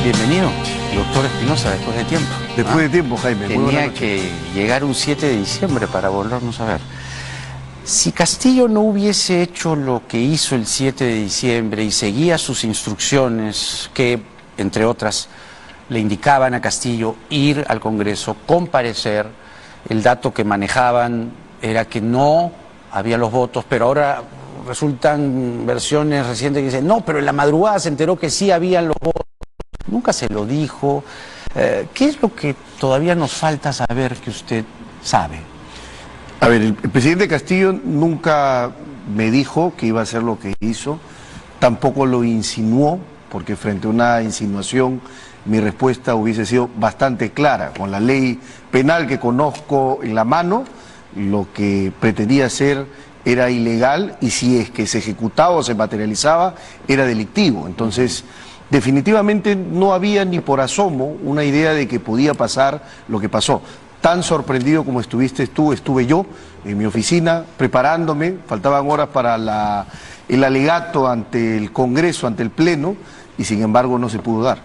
Bienvenido, doctor Espinosa, después de tiempo. Después de tiempo, Jaime. Tenía que llegar un 7 de diciembre para volvernos a ver. Si Castillo no hubiese hecho lo que hizo el 7 de diciembre y seguía sus instrucciones, que, entre otras, le indicaban a Castillo ir al Congreso, comparecer, el dato que manejaban era que no había los votos, pero ahora resultan versiones recientes que dicen, no, pero en la madrugada se enteró que sí habían los votos. Nunca se lo dijo. ¿Qué es lo que todavía nos falta saber que usted sabe? A ver, el presidente Castillo nunca me dijo que iba a hacer lo que hizo, tampoco lo insinuó, porque frente a una insinuación mi respuesta hubiese sido bastante clara. Con la ley penal que conozco en la mano, lo que pretendía hacer era ilegal y si es que se ejecutaba o se materializaba, era delictivo. Entonces, definitivamente no había ni por asomo una idea de que podía pasar lo que pasó. Tan sorprendido como estuviste tú, estuve yo en mi oficina preparándome, faltaban horas para el alegato ante el Congreso, ante el Pleno, y sin embargo no se pudo dar.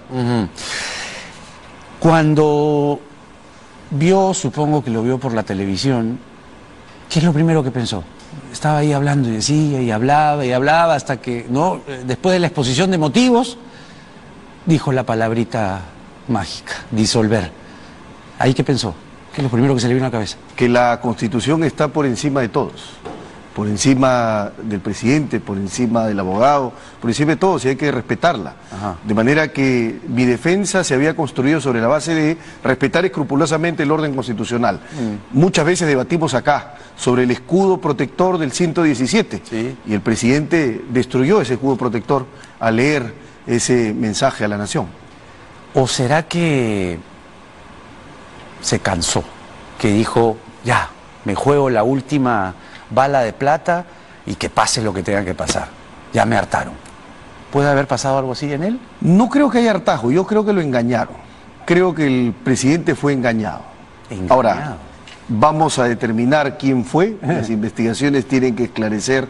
Cuando vio, supongo que lo vio por la televisión, ¿qué es lo primero que pensó? Estaba ahí hablando y decía y hablaba hasta que, ¿no? Después de la exposición de motivos, dijo la palabrita mágica, disolver. ¿Ahí qué pensó? ¿Qué es lo primero que se le vino a la cabeza? Que la Constitución está por encima de todos, por encima del presidente, por encima del abogado, por encima de todos, y hay que respetarla. Ajá. De manera que mi defensa se había construido sobre la base de respetar escrupulosamente el orden constitucional. Muchas veces debatimos acá sobre el escudo protector del 117, sí, y el presidente destruyó ese escudo protector al leer ese mensaje a la nación. ¿O será que se cansó? Que dijo, ya, me juego la última bala de plata y que pase lo que tenga que pasar. Ya me hartaron. ¿Puede haber pasado algo así en él? No creo que haya hartazgo, yo creo que lo engañaron. Creo que el presidente fue engañado. Engañado. Ahora, vamos a determinar quién fue. Las investigaciones tienen que esclarecer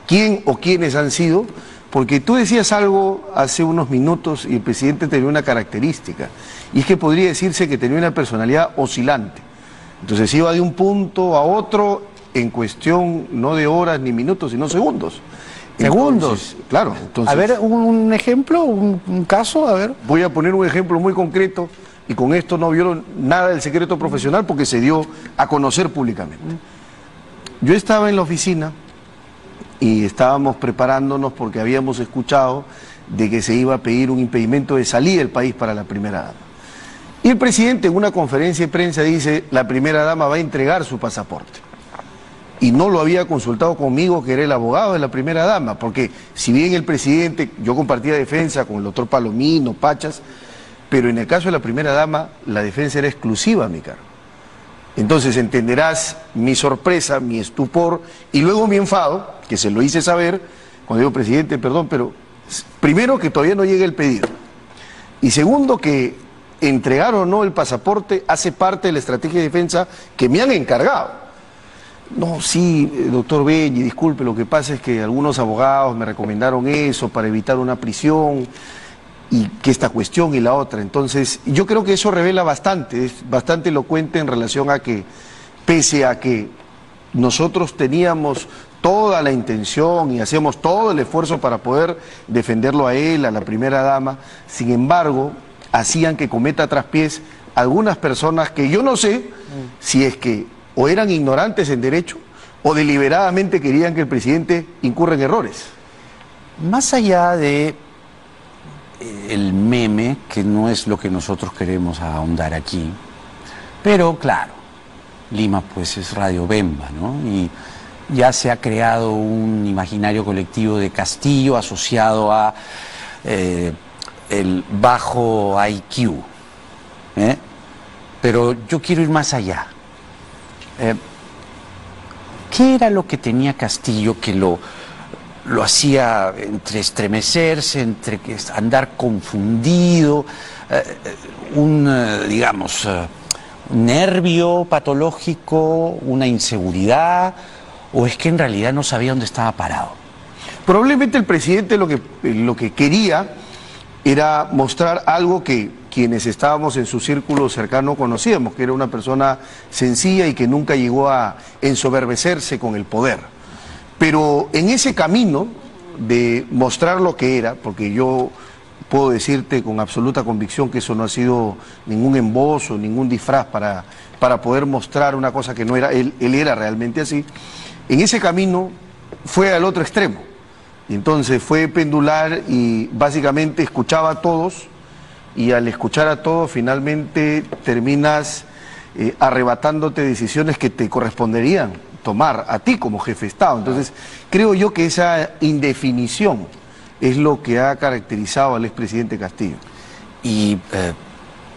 quién o quiénes han sido. Porque tú decías algo hace unos minutos y el presidente tenía una característica, y es que podría decirse que tenía una personalidad oscilante. Entonces iba de un punto a otro en cuestión no de horas ni minutos, sino segundos. ¿Segundos? Entonces, claro. Entonces, A ver, un ejemplo, un caso, a ver. voy a poner un ejemplo muy concreto, y con esto no violo nada del secreto profesional porque se dio a conocer públicamente. Yo estaba en la oficina y estábamos preparándonos porque habíamos escuchado de que se iba a pedir un impedimento de salida del país para la primera dama. Y el presidente en una conferencia de prensa dice, la primera dama va a entregar su pasaporte. Y no lo había consultado conmigo, que era el abogado de la primera dama, porque si bien el presidente, yo compartía defensa con el doctor Palomino, Pachas, pero en el caso de la primera dama, la defensa era exclusiva a mi cargo. Entonces entenderás mi sorpresa, mi estupor y luego mi enfado, que se lo hice saber, cuando digo, presidente, perdón, pero primero que todavía no llega el pedido. Y segundo que entregar o no el pasaporte hace parte de la estrategia de defensa que me han encargado. No, sí, doctor Benji, disculpe, lo que pasa es que algunos abogados me recomendaron eso para evitar una prisión y que esta cuestión y la otra. Entonces, yo creo que eso revela bastante, es bastante elocuente en relación a que, pese a que nosotros teníamos toda la intención y hacíamos todo el esfuerzo para poder defenderlo a él, a la primera dama, sin embargo, hacían que cometa traspiés algunas personas que yo no sé si es que o eran ignorantes en derecho o deliberadamente querían que el presidente incurra en errores. Más allá de el meme, que no es lo que nosotros queremos ahondar aquí, pero claro, Lima pues es Radio Bemba, ¿no? Y ya se ha creado un imaginario colectivo de Castillo asociado a el bajo IQ, ¿eh? Pero yo quiero ir más allá. ¿Qué era lo que tenía Castillo que lo hacía entre estremecerse, entre andar confundido, digamos, un nervio patológico, una inseguridad, o es que en realidad no sabía dónde estaba parado? Probablemente el presidente lo que quería era mostrar algo que quienes estábamos en su círculo cercano conocíamos, que era una persona sencilla y que nunca llegó a ensoberbecerse con el poder. Pero en ese camino de mostrar lo que era, porque yo puedo decirte con absoluta convicción que eso no ha sido ningún embozo, ningún disfraz para poder mostrar una cosa que no era, él era realmente así, en ese camino fue al otro extremo. Y entonces fue pendular y básicamente escuchaba a todos, y al escuchar a todos finalmente terminas arrebatándote decisiones que te corresponderían tomar a ti como jefe de Estado. Entonces creo yo que esa indefinición es lo que ha caracterizado al expresidente Castillo. ¿Y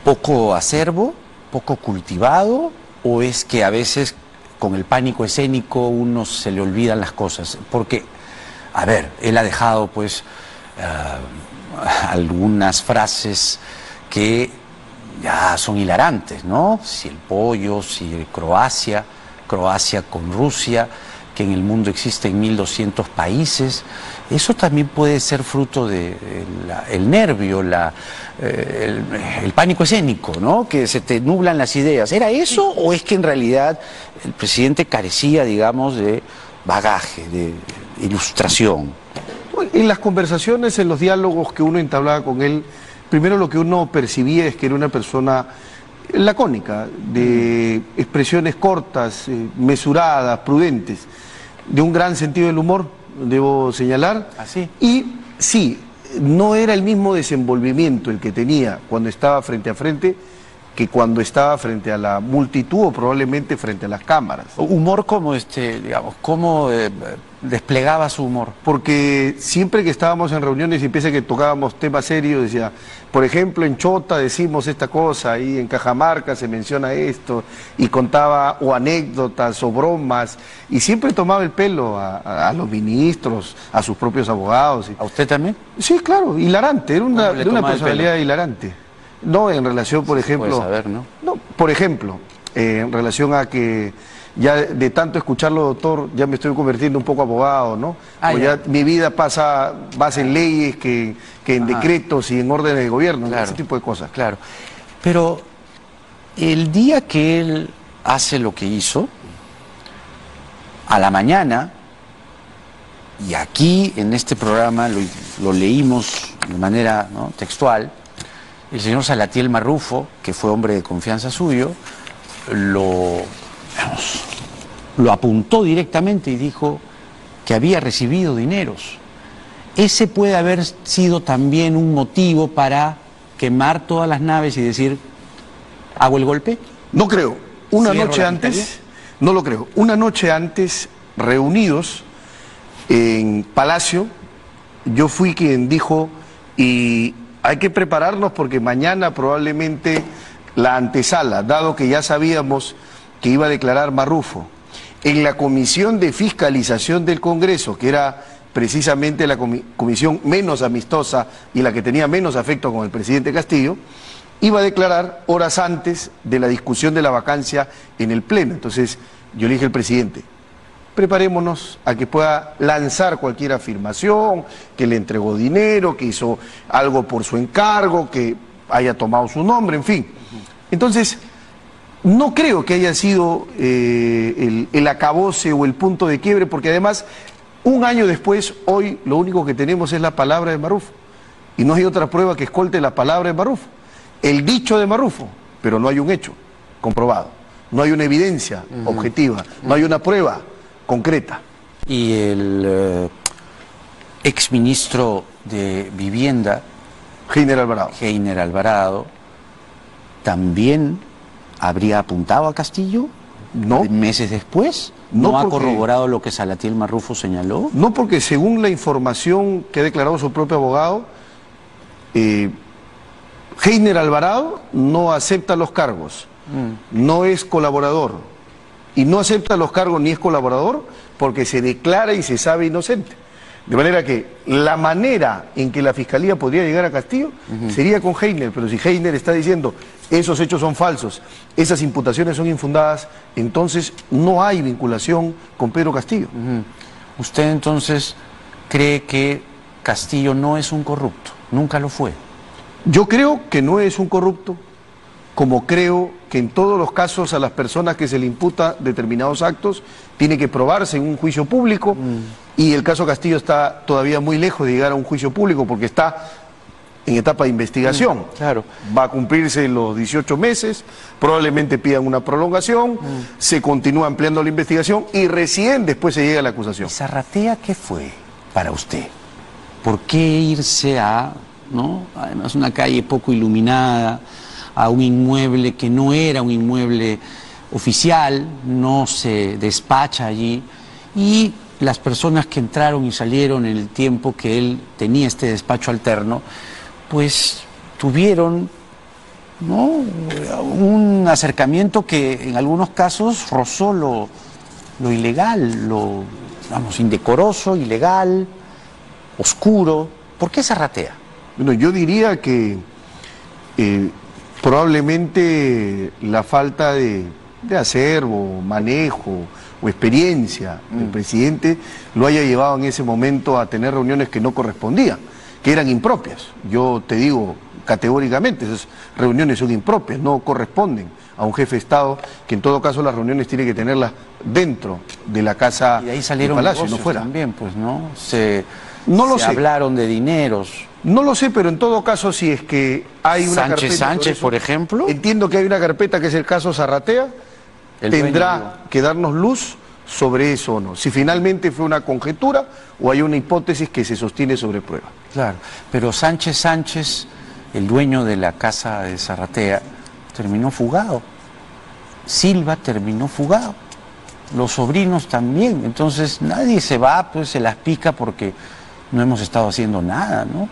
poco acervo, poco cultivado, o es que a veces con el pánico escénico uno se le olvidan las cosas? Porque, a ver, él ha dejado pues algunas frases que ya son hilarantes, ¿no? Si el pollo, si Croacia con Rusia, que en el mundo existen 1200 países. Eso también puede ser fruto del nervio, el pánico escénico, ¿no? Que se te nublan las ideas. ¿Era eso o es que en realidad el presidente carecía, digamos, de bagaje, de ilustración? En las conversaciones, en los diálogos que uno entablaba con él, primero lo que uno percibía es que era una persona lacónica, de expresiones cortas, mesuradas, prudentes, de un gran sentido del humor, debo señalar. ¿Así? Y sí, no era el mismo desenvolvimiento el que tenía cuando estaba frente a frente que cuando estaba frente a la multitud o probablemente frente a las cámaras. ¿Humor como digamos, cómo desplegaba su humor? Porque siempre que estábamos en reuniones y piensa que tocábamos temas serios, decía, por ejemplo, en Chota decimos esta cosa, y en Cajamarca se menciona esto, y contaba o anécdotas o bromas, y siempre tomaba el pelo a los ministros, a sus propios abogados. ¿A usted también? Sí, claro, hilarante, era una personalidad hilarante. No, en relación, por ejemplo... Puede saber, ¿no? No, por ejemplo, en relación a que ya de tanto escucharlo, doctor, ya me estoy convirtiendo un poco abogado, ¿no? O ya mi vida pasa más en leyes que en decretos y en órdenes de gobierno, claro, ese tipo de cosas. Claro, pero el día que él hace lo que hizo, a la mañana, y aquí en este programa lo leímos de manera, ¿no?, textual, el señor Salatiel Marrufo, que fue hombre de confianza suyo, lo apuntó directamente y dijo que había recibido dineros. Ese puede haber sido también un motivo para quemar todas las naves y decir, ¿hago el golpe? No creo. Una ¿Cierro noche la antes, fiscalía? no lo creo. Una noche antes, reunidos en Palacio, yo fui quien dijo, y hay que prepararnos porque mañana probablemente la antesala, dado que ya sabíamos que iba a declarar Marrufo, en la Comisión de Fiscalización del Congreso, que era precisamente la comisión menos amistosa y la que tenía menos afecto con el presidente Castillo, iba a declarar horas antes de la discusión de la vacancia en el Pleno. Entonces yo le dije al presidente, preparémonos a que pueda lanzar cualquier afirmación, que le entregó dinero, que hizo algo por su encargo, que haya tomado su nombre, en fin. Entonces, no creo que haya sido el acabose o el punto de quiebre, porque además, un año después, hoy lo único que tenemos es la palabra de Marrufo. Y no hay otra prueba que escolte la palabra de Marrufo. El dicho de Marrufo, pero no hay un hecho comprobado. No hay una evidencia objetiva, no hay una prueba concreta. Y el exministro de Vivienda, Heiner Alvarado, también habría apuntado a Castillo. No. Meses después. ¿No ha corroborado lo que Salatiel Marrufo señaló? No, porque según la información que ha declarado su propio abogado, Heiner Alvarado no acepta los cargos, no es colaborador. Y no acepta los cargos ni es colaborador porque se declara y se sabe inocente. De manera que la manera en que la Fiscalía podría llegar a Castillo sería con Heiner, pero si Heiner está diciendo esos hechos son falsos, esas imputaciones son infundadas, entonces no hay vinculación con Pedro Castillo. ¿Usted entonces cree que Castillo no es un corrupto? Nunca lo fue. Yo creo que no es un corrupto, como creo que en todos los casos a las personas que se le imputa determinados actos tiene que probarse en un juicio público, y el caso Castillo está todavía muy lejos de llegar a un juicio público porque está en etapa de investigación. Claro. Va a cumplirse los 18 meses, probablemente pidan una prolongación, se continúa ampliando la investigación y recién después se llega a la acusación. ¿Y Zarratea qué fue para usted? ¿Por qué irse a, ¿no? Además una calle poco iluminada, a un inmueble que no era un inmueble oficial, no se despacha allí, y las personas que entraron y salieron en el tiempo que él tenía este despacho alterno, pues tuvieron, ¿no?, un acercamiento que en algunos casos rozó lo ilegal, lo, vamos, indecoroso, ilegal, oscuro? ¿Por qué Zarratea? Bueno, yo diría que probablemente la falta de acervo, manejo o experiencia del presidente lo haya llevado en ese momento a tener reuniones que no correspondían, que eran impropias. Yo te digo categóricamente, esas reuniones son impropias, no corresponden a un jefe de Estado, que en todo caso las reuniones tiene que tenerlas dentro de la casa y de ahí salieron del Palacio, negocios no fuera. También, pues, ¿no? No lo sé. Hablaron de dineros. No lo sé, pero en todo caso, si es que hay una carpeta... Sánchez, por ejemplo. Entiendo que hay una carpeta que es el caso Zarratea, tendrá que darnos luz sobre eso o no. Si finalmente fue una conjetura o hay una hipótesis que se sostiene sobre prueba. Claro, pero Sánchez, el dueño de la casa de Zarratea, terminó fugado. Silva terminó fugado. Los sobrinos también. Entonces nadie se va, pues se las pica porque no hemos estado haciendo nada, ¿no?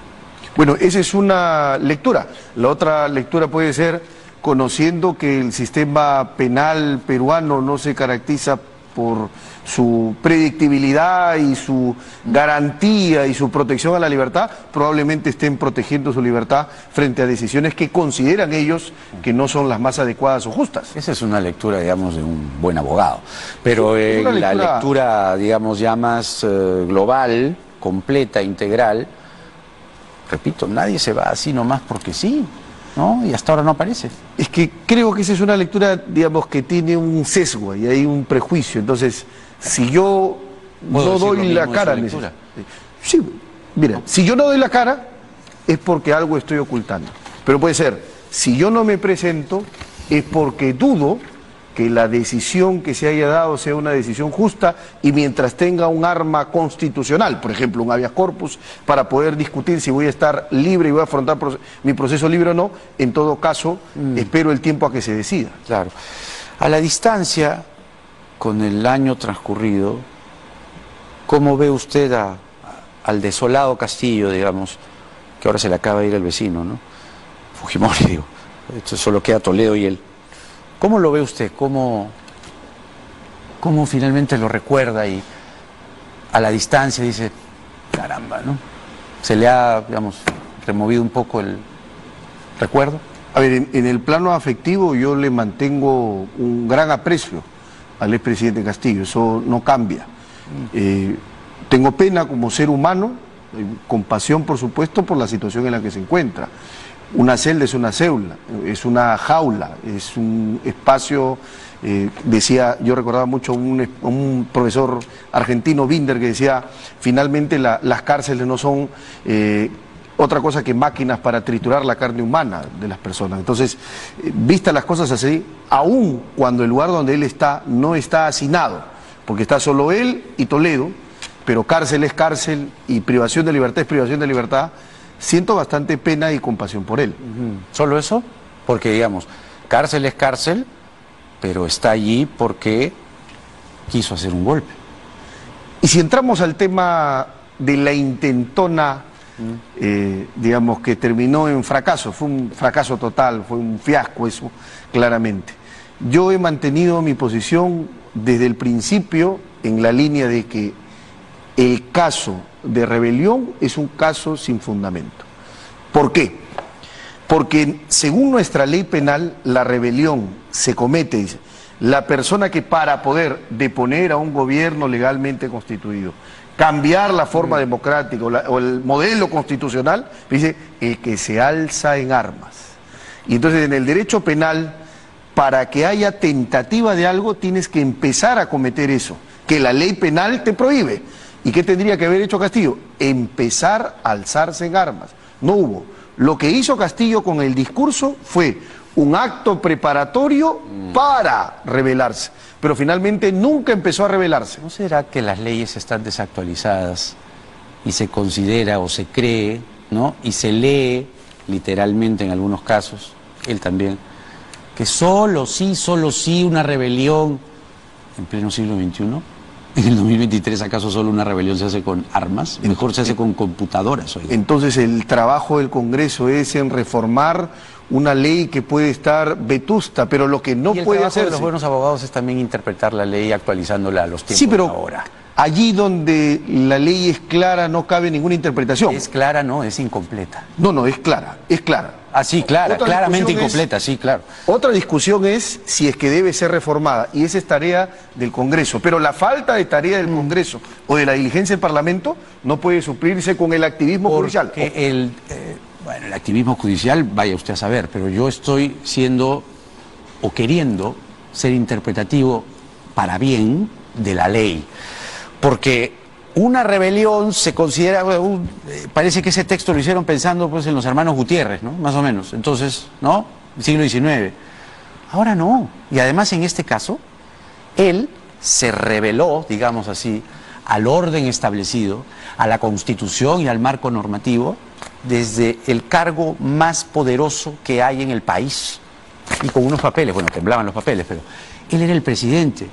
Bueno, esa es una lectura. La otra lectura puede ser, conociendo que el sistema penal peruano no se caracteriza por su predictibilidad y su garantía y su protección a la libertad, probablemente estén protegiendo su libertad frente a decisiones que consideran ellos que no son las más adecuadas o justas. Esa es una lectura, digamos, de un buen abogado. Pero Sí, la lectura, digamos, ya más global, completa, integral, repito, nadie se va así nomás porque sí, ¿no? Y hasta ahora no aparece. Es que creo que esa es una lectura, digamos, que tiene un sesgo y hay un prejuicio. Entonces, si yo no doy la cara... Sí, mira, si yo no doy la cara es porque algo estoy ocultando. Pero puede ser, si yo no me presento es porque dudo que la decisión que se haya dado sea una decisión justa, y mientras tenga un arma constitucional, por ejemplo un habeas corpus, para poder discutir si voy a estar libre y voy a afrontar mi proceso libre o no, en todo caso espero el tiempo a que se decida. Claro. A la distancia, con el año transcurrido, ¿cómo ve usted al desolado Castillo, digamos, que ahora se le acaba de ir el vecino, ¿no? Fujimori, digo, esto solo queda Toledo y él. ¿Cómo lo ve usted? ¿Cómo finalmente lo recuerda y a la distancia dice, caramba, ¿no? ¿Se le ha, digamos, removido un poco el recuerdo? A ver, en el plano afectivo yo le mantengo un gran aprecio al expresidente Castillo, eso no cambia. Tengo pena como ser humano, compasión por supuesto por la situación en la que se encuentra. Una celda es una célula, es una jaula, es un espacio, decía, yo recordaba mucho un profesor argentino, Binder, que decía, finalmente las cárceles no son otra cosa que máquinas para triturar la carne humana de las personas. Entonces, vistas las cosas así, aun cuando el lugar donde él está no está hacinado, porque está solo él y Toledo, pero cárcel es cárcel y privación de libertad es privación de libertad, siento bastante pena y compasión por él. ¿Solo eso? Porque, digamos, cárcel es cárcel, pero está allí porque quiso hacer un golpe. Y si entramos al tema de la intentona, digamos, que terminó en fracaso, fue un fracaso total, fue un fiasco eso, claramente. Yo he mantenido mi posición desde el principio en la línea de que el caso de rebelión es un caso sin fundamento. ¿Por qué? Porque según nuestra ley penal, la rebelión se comete, dice, la persona que para poder deponer a un gobierno legalmente constituido, cambiar la forma democrática o el modelo constitucional, dice el que se alza en armas. Y entonces en el derecho penal, para que haya tentativa de algo, tienes que empezar a cometer eso, que la ley penal te prohíbe. ¿Y qué tendría que haber hecho Castillo? Empezar a alzarse en armas. No hubo. Lo que hizo Castillo con el discurso fue un acto preparatorio para rebelarse, pero finalmente nunca empezó a rebelarse. ¿No será que las leyes están desactualizadas y se considera o se cree, ¿no? Y se lee literalmente en algunos casos, él también, que solo sí una rebelión en pleno siglo XXI? ¿En el 2023 acaso solo una rebelión se hace con armas? Mejor se hace con computadoras. Oiga. Entonces el trabajo del Congreso es en reformar una ley que puede estar vetusta, pero lo que no puede hacer. Los buenos abogados es también interpretar la ley actualizándola a los tiempos de ahora. Allí donde la ley es clara no cabe ninguna interpretación. Es clara, no, es incompleta. No, es clara, es clara. Ah, sí, clara, claramente incompleta, sí, claro. Otra discusión es si es que debe ser reformada, y esa es tarea del Congreso. Pero la falta de tarea del Congreso o de la diligencia del Parlamento no puede suplirse con el activismo judicial. Bueno, el activismo judicial, vaya usted a saber, pero yo estoy siendo o queriendo ser interpretativo para bien de la ley. Porque una rebelión se considera, parece que ese texto lo hicieron pensando pues en los hermanos Gutiérrez, ¿no? Más o menos. Entonces, ¿no? Siglo XIX. Ahora no. Y además en este caso, él se rebeló, digamos así, al orden establecido, a la Constitución y al marco normativo, desde el cargo más poderoso que hay en el país. Y con unos papeles, bueno, temblaban los papeles, pero él era el presidente.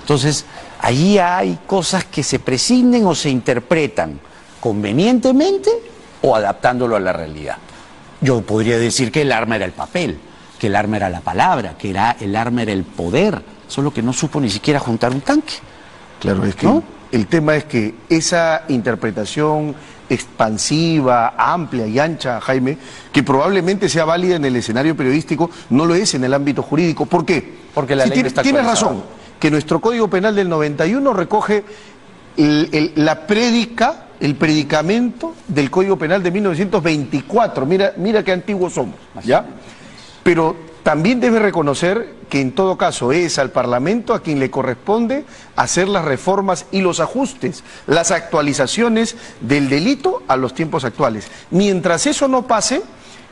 Entonces, allí hay cosas que se prescinden o se interpretan convenientemente o adaptándolo a la realidad. Yo podría decir que el arma era el papel, que el arma era la palabra, que el arma era el poder, solo que no supo ni siquiera juntar un tanque. Claro, es que, ¿no? El tema es que esa interpretación expansiva, amplia y ancha, Jaime, que probablemente sea válida en el escenario periodístico, no lo es en el ámbito jurídico. ¿Por qué? Porque la ley está tienes actualizada. razón, que nuestro Código Penal del 91 recoge la prédica, el predicamento del Código Penal de 1924. Mira qué antiguos somos, ¿ya? Pero también debe reconocer que en todo caso es al Parlamento a quien le corresponde hacer las reformas y los ajustes, las actualizaciones del delito a los tiempos actuales. Mientras eso no pase,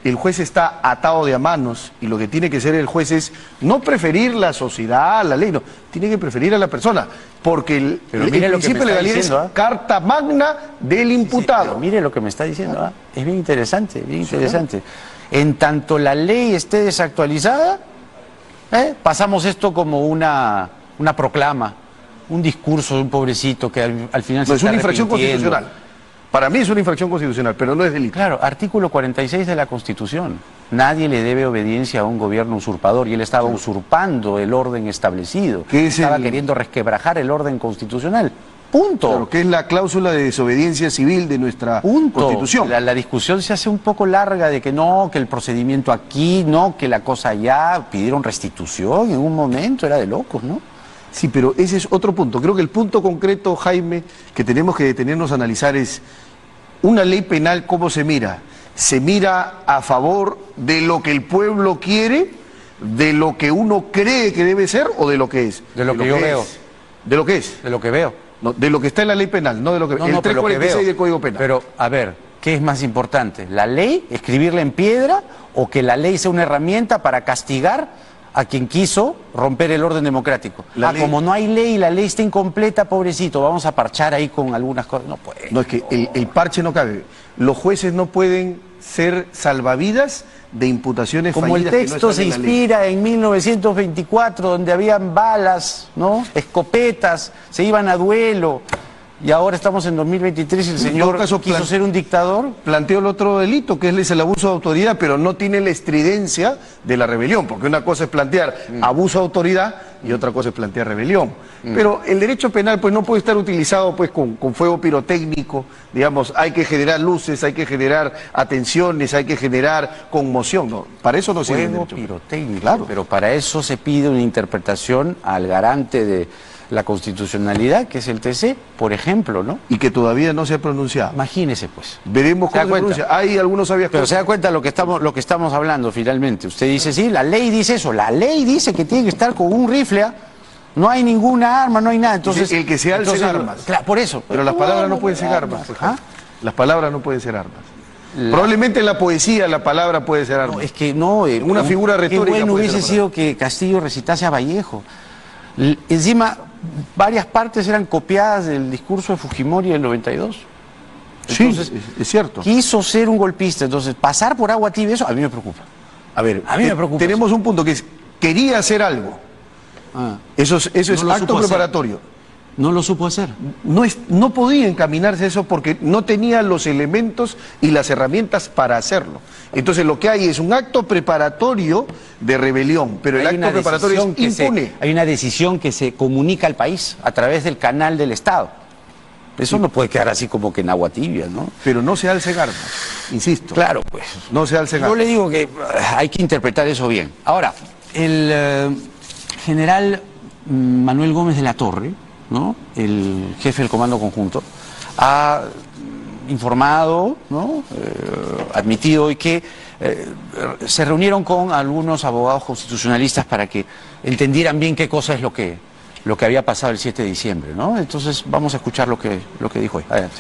el juez está atado de a manos, y lo que tiene que hacer el juez es no preferir la sociedad, la ley, no, tiene que preferir a la persona, porque el principio de legalidad es carta magna del imputado. Sí, pero mire lo que me está diciendo, es bien interesante, bien interesante. En tanto la ley esté desactualizada, pasamos esto como una proclama, un discurso de un pobrecito que al final se está es una infracción constitucional. Para mí es una infracción constitucional, pero no es delito. Claro, artículo 46 de la Constitución. Nadie le debe obediencia a un gobierno usurpador, y él estaba usurpando el orden establecido. Estaba queriendo resquebrajar el orden constitucional. Punto. Claro, que es la cláusula de desobediencia civil de nuestra Constitución. La discusión se hace un poco larga de que no, que el procedimiento aquí, no, que la cosa allá. Pidieron restitución en un momento, era de locos, ¿no? Sí, pero ese es otro punto. Creo que el punto concreto, Jaime, que tenemos que detenernos a analizar es una ley penal, ¿cómo se mira? ¿Se mira a favor de lo que el pueblo quiere, de lo que uno cree que debe ser o de lo que es? De lo que yo veo. ¿De lo que es? De lo que veo. No, de lo que está en la ley penal, no de lo que... No, el no, 346 del Código Penal. Pero, a ver, ¿qué es más importante? ¿La ley, escribirla en piedra, o que la ley sea una herramienta para castigar a quien quiso romper el orden democrático? Como no hay ley y la ley está incompleta, pobrecito, vamos a parchar ahí con algunas cosas. No puede. No, es que el parche no cabe. Los jueces no pueden ser salvavidas de imputaciones como fallidas. Como el texto se inspira en 1924, donde habían balas, ¿no? Escopetas, se iban a duelo. Y ahora estamos en 2023 y el señor quiso ser un dictador. Planteó el otro delito, que es el abuso de autoridad, pero no tiene la estridencia de la rebelión, porque una cosa es plantear abuso de autoridad y otra cosa es plantear rebelión. Pero el derecho penal pues no puede estar utilizado pues con fuego pirotécnico, digamos, hay que generar luces, hay que generar atenciones, hay que generar conmoción, no, para eso no sirve el derecho. Fuego pirotécnico, claro. Pero para eso se pide una interpretación al garante la constitucionalidad, que es el TC, por ejemplo, ¿no? Y que todavía no se ha pronunciado. Imagínese, pues. Veremos cómo se pronuncia. Hay algunos sabios. Pero se da cuenta lo que estamos hablando finalmente. Usted dice, sí, la ley dice eso, la ley dice que tiene que estar con un rifle, ¿ah? No hay ninguna arma, no hay nada. Entonces, el que se alce armas. Claro, por eso. Pero las palabras no pueden ser armas. ¿Ah? Las palabras no pueden ser armas. Probablemente en la poesía la palabra puede ser arma. No, es que no. Una figura retórica. Qué bueno hubiese sido que Castillo recitase a Vallejo. Encima, varias partes eran copiadas del discurso de Fujimori del 92. Entonces, sí, es cierto. Quiso ser un golpista. Entonces, pasar por agua tibia, eso a mí me preocupa. A ver, a mí me preocupa. Tenemos un punto que es, quería hacer algo. Eso es acto preparatorio. No lo supo hacer. No podía encaminarse a eso porque no tenía los elementos y las herramientas para hacerlo. Entonces lo que hay es un acto preparatorio de rebelión, pero el acto preparatorio es impune. Hay una decisión que se comunica al país a través del canal del Estado. Eso no puede quedar así como que en agua tibia, ¿no? Pero no se alcen armas, insisto. Claro, pues. No se alcen armas. Yo le digo que hay que interpretar eso bien. Ahora, el general Manuel Gómez de la Torre, ¿no?, el jefe del Comando Conjunto, ha informado, ¿no?, admitido hoy que se reunieron con algunos abogados constitucionalistas para que entendieran bien qué cosa es lo que había pasado el 7 de diciembre, ¿no? Entonces vamos a escuchar lo que dijo hoy. Adelante.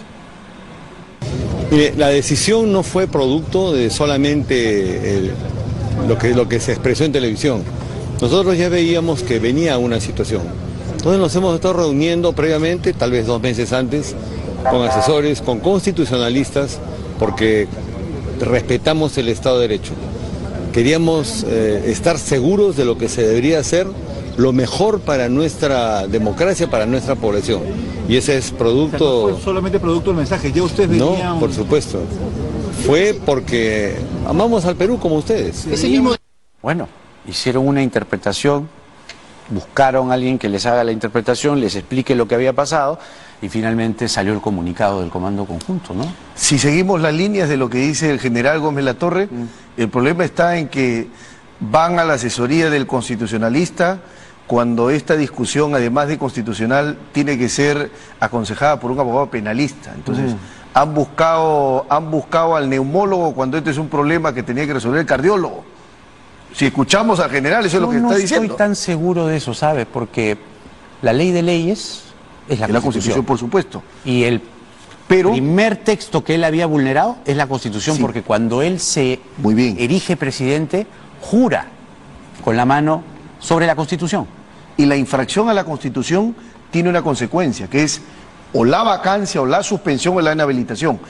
Mire, la decisión no fue producto de solamente lo que se expresó en televisión. Nosotros ya veíamos que venía una situación. Entonces nos hemos estado reuniendo previamente, tal vez 2 meses antes, con asesores, con constitucionalistas, porque respetamos el Estado de Derecho. Queríamos estar seguros de lo que se debería hacer, lo mejor para nuestra democracia, para nuestra población. Y ese es producto... O sea, no fue solamente producto del mensaje, ya ustedes venían... No, por supuesto. Fue porque amamos al Perú como ustedes. Ese mismo... Bueno, hicieron una interpretación, buscaron a alguien que les haga la interpretación, les explique lo que había pasado y finalmente salió el comunicado del Comando Conjunto, ¿no? Si seguimos las líneas de lo que dice el general Gómez La Torre, el problema está en que van a la asesoría del constitucionalista cuando esta discusión, además de constitucional, tiene que ser aconsejada por un abogado penalista. Entonces, han buscado al neumólogo cuando este es un problema que tenía que resolver el cardiólogo. Si escuchamos al general, eso es lo que está diciendo. No estoy tan seguro de eso, ¿sabes? Porque la ley de leyes es la Constitución, por supuesto. Y el primer texto que él había vulnerado es la Constitución, porque cuando él se erige presidente, jura con la mano sobre la Constitución. Y la infracción a la Constitución tiene una consecuencia, que es o la vacancia, o la suspensión, o la inhabilitación.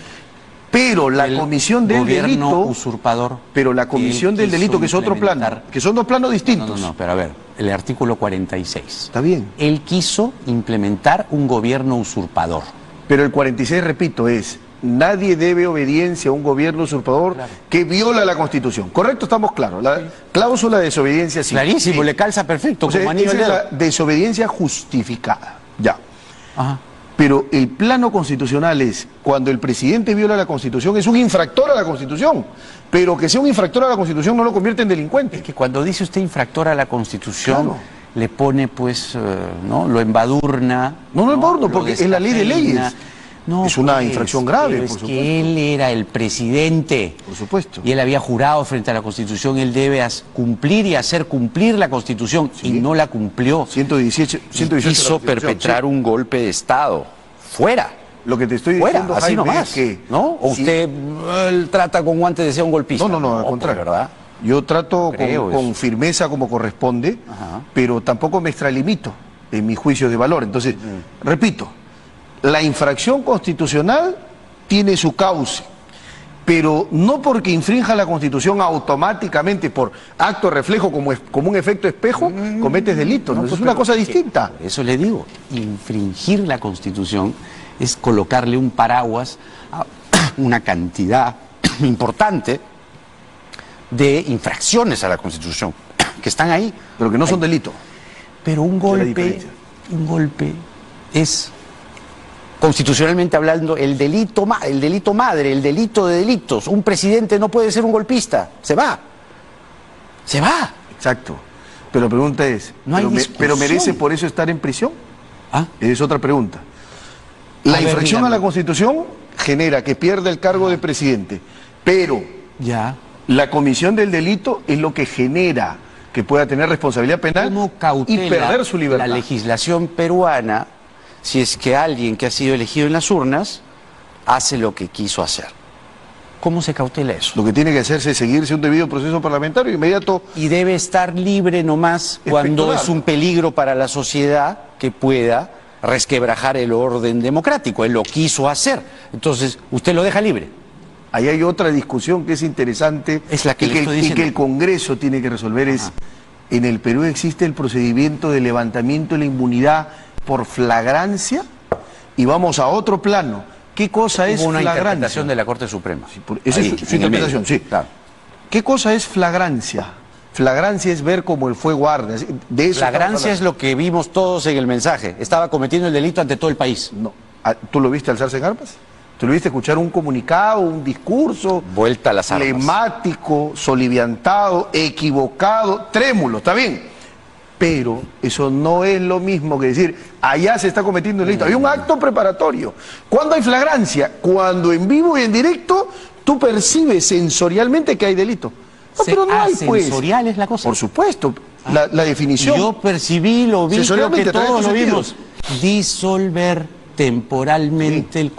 Pero la comisión del delito... usurpador. Pero la comisión del delito, que es otro plano, que son 2 planos distintos. No, pero a ver, el artículo 46. Está bien. Él quiso implementar un gobierno usurpador. Pero el 46, repito, es... Nadie debe obediencia a un gobierno usurpador que viola la Constitución. ¿Correcto? Estamos claros. La cláusula de desobediencia sí. Clarísimo, le calza perfecto. O sea, como anillo al esa dedo. es la desobediencia justificada. Ya. Ajá. Pero el plano constitucional es, cuando el presidente viola la Constitución, es un infractor a la Constitución. Pero que sea un infractor a la Constitución no lo convierte en delincuente. Es que cuando dice usted infractor a la Constitución, le pone pues, ¿no? Lo embadurna. No embadurno, porque es la ley de leyes. No, es una infracción grave, por supuesto. Que él era el presidente. Por supuesto. Y él había jurado frente a la Constitución, él debe cumplir y hacer cumplir la Constitución, y no la cumplió. 118 quiso perpetrar un golpe de Estado. Fuera. Lo que te estoy diciendo, así Jaime, nomás, es que... ¿no? ¿O usted trata con guantes de ser un golpista? No, al contrario. ¿Verdad? Yo trato con firmeza como corresponde, pero tampoco me extralimito en mis juicios de valor. Entonces, repito, la infracción constitucional tiene su cauce, pero no porque infrinja la Constitución automáticamente por acto reflejo como un efecto espejo, cometes delito. ¿no? Eso es una cosa distinta. Por eso le digo, infringir la Constitución es colocarle un paraguas a una cantidad importante de infracciones a la Constitución, que están ahí. Pero que no son delito. Pero un golpe es... Constitucionalmente hablando, el delito madre, el delito de delitos. Un presidente no puede ser un golpista. Se va. Exacto. Pero la pregunta es, no hay ¿pero merece por eso estar en prisión? Es otra pregunta. La infracción dígame. a la Constitución genera que pierda el cargo de presidente, pero Ya. la comisión del delito es lo que genera que pueda tener responsabilidad penal ¿Cómo y cautela perder su libertad. la legislación peruana si es que alguien que ha sido elegido en las urnas hace lo que quiso hacer? ¿Cómo se cautela eso? Lo que tiene que hacerse es seguirse un debido proceso parlamentario inmediato. Y debe estar libre nomás cuando Espectoral. es un peligro para la sociedad que pueda resquebrajar el orden democrático. Él lo quiso hacer. Entonces, usted lo deja libre. Ahí hay otra discusión que es interesante Es la que y, le que, estoy y diciendo. que el Congreso tiene que resolver. Es, en el Perú existe el procedimiento de levantamiento de la inmunidad por flagrancia y vamos a otro plano. ¿Qué cosa es Hubo una flagrancia? interpretación de la Corte Suprema. Esa Ahí, es su en el interpretación, medio. sí. Claro. ¿Qué cosa es flagrancia? Flagrancia es ver como el fuego arde. De eso Flagrancia es lo que vimos todos en el mensaje. Estaba cometiendo el delito ante todo el país. No. ¿Tú lo viste alzarse en armas? ¿Tú lo viste escuchar un comunicado, un discurso? Vuelta a las armas. Flemático, soliviantado, equivocado, trémulo, está bien. Pero eso no es lo mismo que decir, allá se está cometiendo el delito. Hay un acto preparatorio. ¿Cuándo hay flagrancia? Cuando en vivo y en directo tú percibes sensorialmente que hay delito. No, pero no hay, pues. Sensorial es la cosa. Por supuesto, la definición. Yo percibí, lo vi, creo Sensorialmente, que a través de todos lo tus vimos. sentidos. Disolver temporalmente el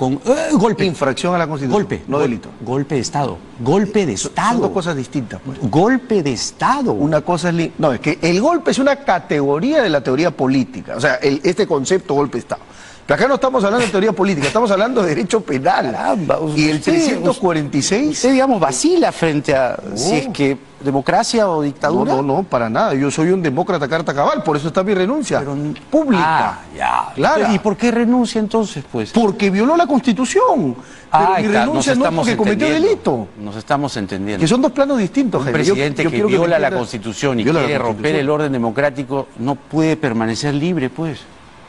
golpe. Infracción a la Constitución, Golpe. no delito. Golpe de Estado. Golpe de Estado. Son dos cosas distintas, pues. Golpe de Estado. Una cosa es... No, es que el golpe es una categoría de la teoría política. O sea, este concepto golpe de Estado. Pero acá no estamos hablando de teoría política, estamos hablando de derecho penal. Caramba, Y el usted- 346... Usted, digamos, vacila frente a si es que democracia o dictadura. No, para nada. Yo soy un demócrata carta cabal, por eso está mi renuncia. Pero- pública. Ya. Clara. ¿Y por qué renuncia entonces, pues? Porque violó la Constitución. Pero mi renuncia no es porque cometió delito. Nos estamos entendiendo. Que son dos planos distintos, Un Jaime. Yo presidente que quiero me viola la entiendas. Constitución y Viola la quiere romper Constitución. el orden democrático no puede permanecer libre, pues.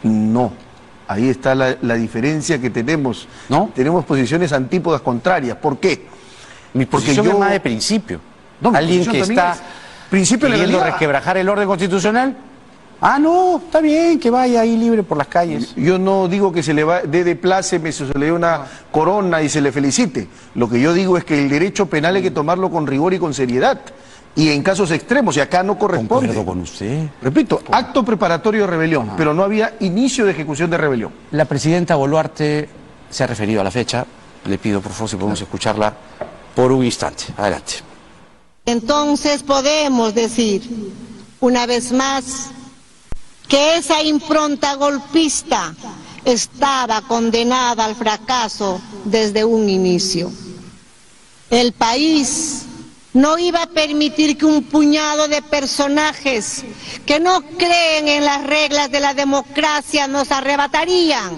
No. Ahí está la diferencia que tenemos. ¿No? Tenemos posiciones antípodas contrarias. ¿Por qué? Mi Porque posición yo- es más de principio. No, mi Alguien posición que también está es principio de queriendo legalidad. resquebrajar el orden constitucional. Ah, no, está bien, que vaya ahí libre por las calles. Yo no digo que se le dé de pláceme, se le dé una corona y se le felicite. Lo que yo digo es que el derecho penal hay que tomarlo con rigor y con seriedad. Y en casos extremos, y acá no corresponde. Concuerdo con usted. Repito, acto preparatorio de rebelión, pero no había inicio de ejecución de rebelión. La presidenta Boluarte se ha referido a la fecha. Le pido, por favor, si podemos escucharla por un instante. Adelante. Entonces podemos decir, una vez más, que esa impronta golpista estaba condenada al fracaso desde un inicio. El país no iba a permitir que un puñado de personajes que no creen en las reglas de la democracia nos arrebatarían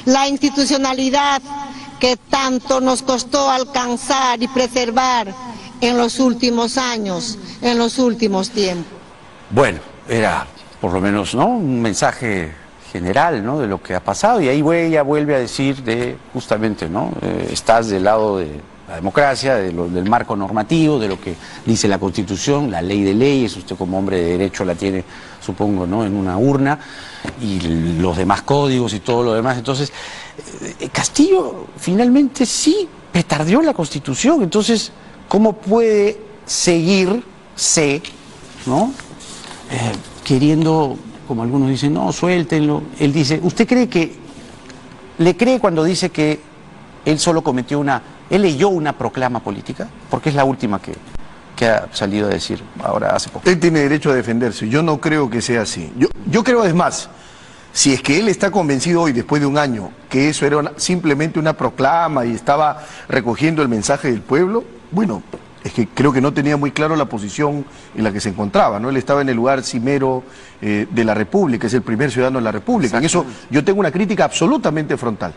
la institucionalidad que tanto nos costó alcanzar y preservar en los últimos años, en los últimos tiempos. Bueno, era por lo menos, ¿no?, un mensaje general, ¿no?, de lo que ha pasado, y ahí ella vuelve a decir de justamente, ¿no?, estás del lado de la democracia, del marco normativo, de lo que dice la Constitución, la ley de leyes, usted como hombre de derecho la tiene, supongo, ¿no?, en una urna, y los demás códigos y todo lo demás. Entonces, Castillo finalmente sí petardeó la Constitución. Entonces, ¿cómo puede seguirse, ¿no?, queriendo, como algunos dicen, no, suéltenlo? Él dice, ¿usted le cree cuando dice que él solo cometió él leyó una proclama política? Porque es la última que ha salido a decir ahora hace poco. Él tiene derecho a defenderse. Yo no creo que sea así. Yo creo, además, si es que él está convencido hoy, después de un año, que eso era simplemente una proclama y estaba recogiendo el mensaje del pueblo, bueno, es que creo que no tenía muy claro la posición en la que se encontraba, ¿no? Él estaba en el lugar cimero de la República, es el primer ciudadano de la República. En eso yo tengo una crítica absolutamente frontal.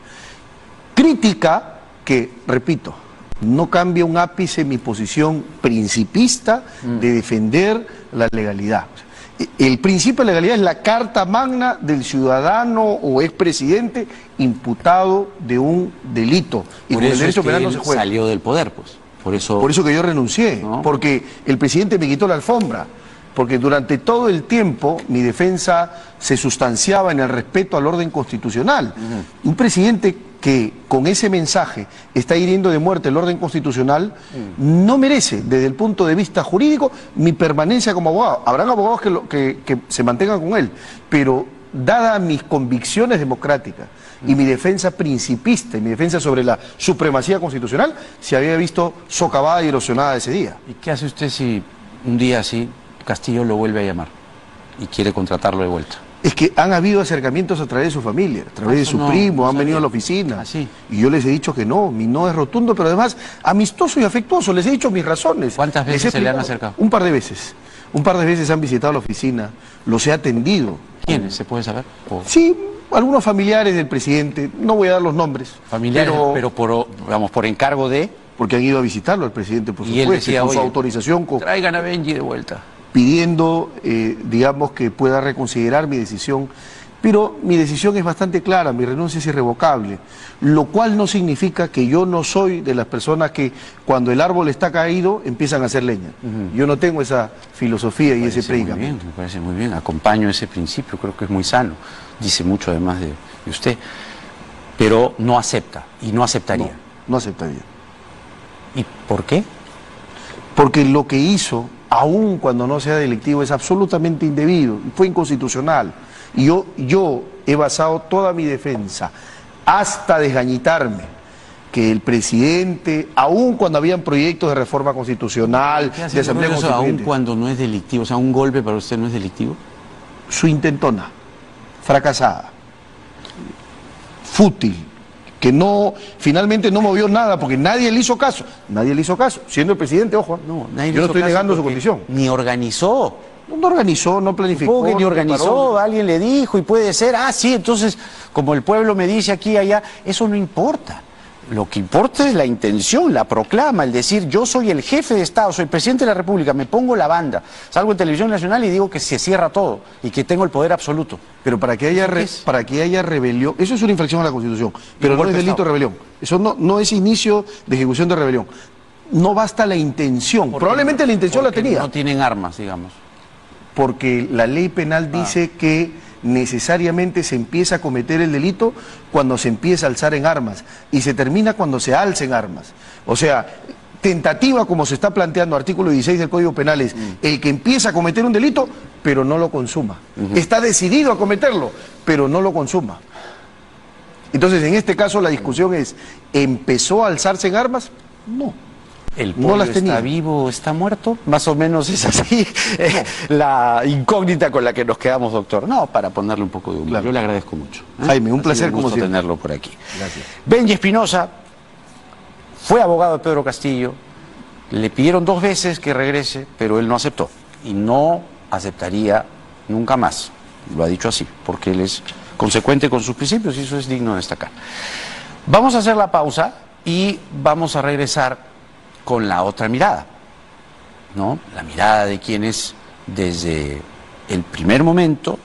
Crítica que, repito, no cambia un ápice mi posición principista de defender la legalidad. El principio de legalidad es la carta magna del ciudadano o expresidente imputado de un delito. Y Por con el eso derecho es que penal no él se juega. salió del poder, pues. Por eso Por eso que yo renuncié, ¿no? porque el presidente me quitó la alfombra. porque durante todo el tiempo mi defensa se sustanciaba en el respeto al orden constitucional. Un presidente que con ese mensaje está hiriendo de muerte el orden constitucional no merece, desde el punto de vista jurídico, mi permanencia como abogado. Habrán abogados que se mantengan con él, pero dada mis convicciones democráticas y mi defensa principista y mi defensa sobre la supremacía constitucional, se había visto socavada y erosionada ese día. ¿Y qué hace usted si un día así Castillo lo vuelve a llamar y quiere contratarlo de vuelta? Es que han habido acercamientos a través de su familia, a través de su primo, han venido a la oficina. Y yo les he dicho que no, mi no es rotundo, pero además amistoso y afectuoso, les he dicho mis razones. ¿Cuántas veces se le han acercado? Un par de veces. Un par de veces han visitado la oficina, los he atendido. ¿Quiénes? ¿Se puede saber? Sí, algunos familiares del presidente, no voy a dar los nombres. Familiares, pero por encargo de... Porque han ido a visitarlo al presidente, por supuesto, él decía, con su autorización. Traigan a Benji de vuelta. Pidiendo, digamos, que pueda reconsiderar mi decisión. Pero mi decisión es bastante clara, mi renuncia es irrevocable, lo cual no significa que yo no soy de las personas que cuando el árbol está caído empiezan a hacer leña. Yo no tengo esa filosofía y ese predicamento. Me parece muy bien, acompaño ese principio, creo que es muy sano, dice mucho además de usted, pero no acepta y no aceptaría. No aceptaría. ¿Y por qué? Porque lo que hizo, aun cuando no sea delictivo, es absolutamente indebido, fue inconstitucional. Y yo he basado toda mi defensa, hasta desgañitarme, que el presidente, aun cuando habían proyectos de reforma constitucional, de asamblea constituyente... Aun cuando no es delictivo, o sea, un golpe para usted no es delictivo. Su intentona, fracasada, fútil, que finalmente no movió nada, porque nadie le hizo caso. Nadie le hizo caso, siendo el presidente, ojo. No, yo no estoy negando su condición. Ni organizó. No organizó, no planificó. Supongo que ni organizó, alguien le dijo y puede ser, sí, entonces, como el pueblo me dice aquí y allá, eso no importa. Lo que importa es la intención, la proclama, el decir, yo soy el jefe de Estado, soy presidente de la República, me pongo la banda, salgo en televisión nacional y digo que se cierra todo y que tengo el poder absoluto. Pero para que haya rebelión, eso es una infracción a la Constitución, pero no es delito de rebelión. Eso no es inicio de ejecución de rebelión. No basta la intención, probablemente la intención la tenía. No tienen armas, digamos. Porque la ley penal dice que necesariamente se empieza a cometer el delito cuando se empieza a alzar en armas y se termina cuando se alza en armas. O sea, tentativa como se está planteando, artículo 16 del Código Penal, es el que empieza a cometer un delito pero no lo consuma. Está decidido a cometerlo, pero no lo consuma. Entonces, en este caso la discusión es, ¿empezó a alzarse en armas? No. ¿El pollo está vivo o está muerto? Más o menos es así la incógnita con la que nos quedamos, doctor. No, para ponerle un poco de humor. Yo le agradezco mucho. Jaime, un placer como siempre tenerlo por aquí. Gracias. Benji Espinosa fue abogado de Pedro Castillo, le pidieron 2 veces que regrese, pero él no aceptó. Y no aceptaría nunca más. Lo ha dicho así, porque él es consecuente con sus principios y eso es digno de destacar. Vamos a hacer la pausa y vamos a regresar con la otra mirada, ¿no? La mirada de quienes desde el primer momento